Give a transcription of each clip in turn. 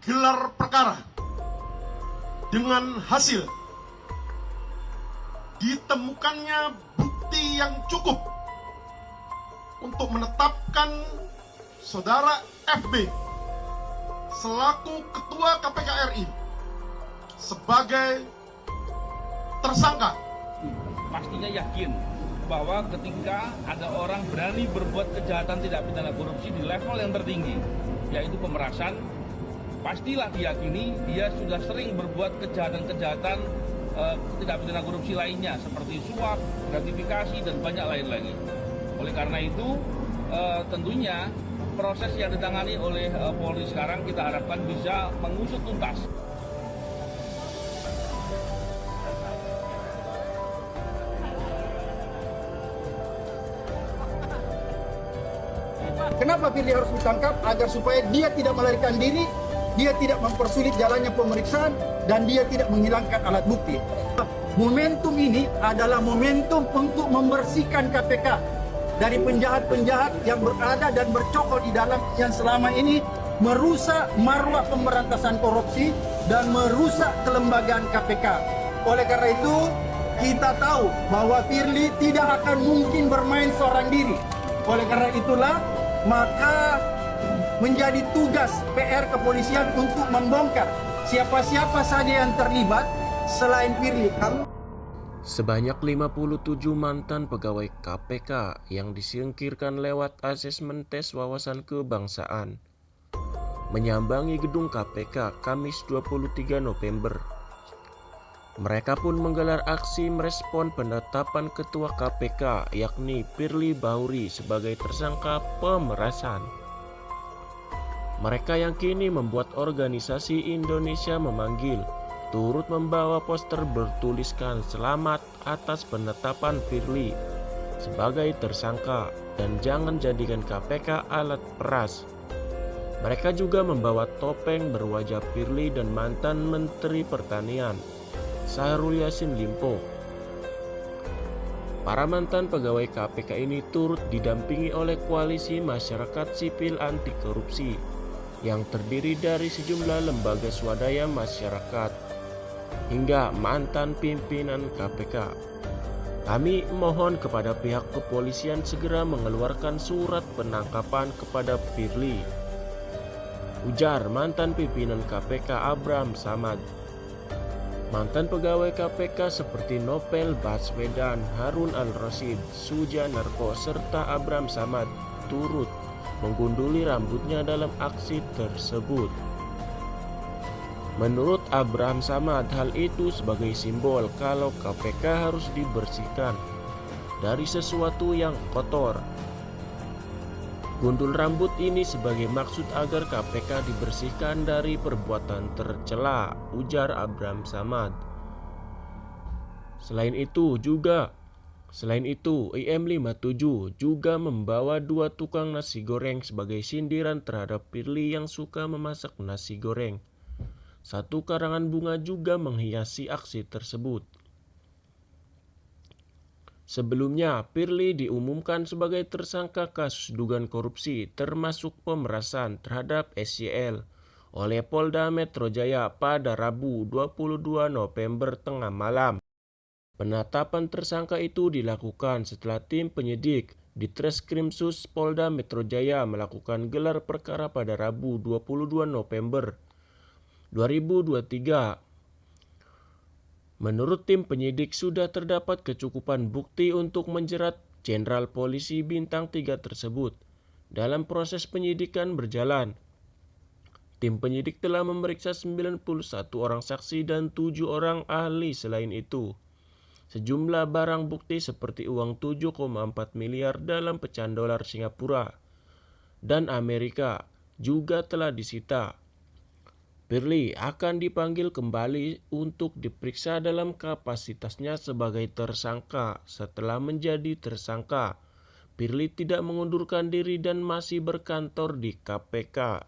gelar perkara dengan hasil ditemukannya bukti yang cukup untuk menetapkan saudara FB selaku Ketua KPK RI sebagai tersangka. Pastinya yakin bahwa ketika ada orang berani berbuat kejahatan tidak pidana korupsi di level yang tertinggi, yaitu pemerasan, pastilah diyakini dia sudah sering berbuat kejahatan-kejahatan tidak pidana korupsi lainnya seperti suap, gratifikasi, dan banyak lain lagi. Oleh karena itu, tentunya proses yang ditangani oleh Polri sekarang kita harapkan bisa mengusut tuntas. Kenapa Firly harus ditangkap? Agar supaya dia tidak melarikan diri, dia tidak mempersulit jalannya pemeriksaan, dan dia tidak menghilangkan alat bukti. Momentum ini adalah momentum untuk membersihkan KPK dari penjahat-penjahat yang berada dan bercokol di dalam yang selama ini merusak marwah pemberantasan korupsi dan merusak kelembagaan KPK. Oleh karena itu, kita tahu bahwa Firly tidak akan mungkin bermain seorang diri. Oleh karena itulah, maka menjadi tugas PR kepolisian untuk membongkar siapa-siapa saja yang terlibat selain Firly. Sebanyak 57 mantan pegawai KPK yang disingkirkan lewat asesmen tes wawasan kebangsaan menyambangi gedung KPK Kamis 23 November. Mereka pun menggelar aksi merespon penetapan Ketua KPK yakni Firly Bahuri sebagai tersangka pemerasan. Mereka yang kini membuat organisasi Indonesia Memanggil turut membawa poster bertuliskan selamat atas penetapan Firly sebagai tersangka dan jangan jadikan KPK alat peras. Mereka juga membawa topeng berwajah Firly dan mantan Menteri Pertanian Syahrul Yassin Limpo. Para mantan pegawai KPK ini turut didampingi oleh koalisi masyarakat sipil anti korupsi yang terdiri dari sejumlah lembaga swadaya masyarakat hingga mantan pimpinan KPK. Kami mohon kepada pihak kepolisian segera mengeluarkan surat penangkapan kepada Firly, ujar mantan pimpinan KPK Abraham Samad. Mantan pegawai KPK seperti Novel Baswedan, Harun Al-Rasyid, Sujanarko, serta Abraham Samad turut menggunduli rambutnya dalam aksi tersebut. Menurut Abraham Samad, hal itu sebagai simbol kalau KPK harus dibersihkan dari sesuatu yang kotor. Gundul rambut ini sebagai maksud agar KPK dibersihkan dari perbuatan tercela, ujar Abraham Samad. Selain itu, IM57 juga membawa 2 tukang nasi goreng sebagai sindiran terhadap Firly yang suka memasak nasi goreng. 1 karangan bunga juga menghiasi aksi tersebut. Sebelumnya, Firly diumumkan sebagai tersangka kasus dugaan korupsi termasuk pemerasan terhadap SYL oleh Polda Metro Jaya pada Rabu 22 November tengah malam. Penetapan tersangka itu dilakukan setelah tim penyidik di Treskrimsus Polda Metro Jaya melakukan gelar perkara pada Rabu 22 November 2023. Menurut tim penyidik sudah terdapat kecukupan bukti untuk menjerat Jenderal Polisi Bintang 3 tersebut. Dalam proses penyidikan berjalan, tim penyidik telah memeriksa 91 orang saksi dan 7 orang ahli. Selain itu, sejumlah barang bukti seperti uang 7,4 miliar dalam pecahan dolar Singapura dan Amerika juga telah disita. Firly akan dipanggil kembali untuk diperiksa dalam kapasitasnya sebagai tersangka. Setelah menjadi tersangka, Firly tidak mengundurkan diri dan masih berkantor di KPK.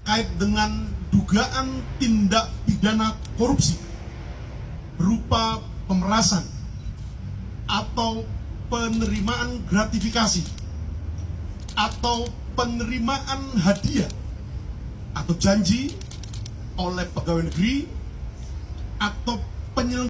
Terkait dengan dugaan tindak pidana korupsi berupa pemerasan atau penerimaan gratifikasi atau penerimaan hadiah atau janji oleh pegawai negeri atau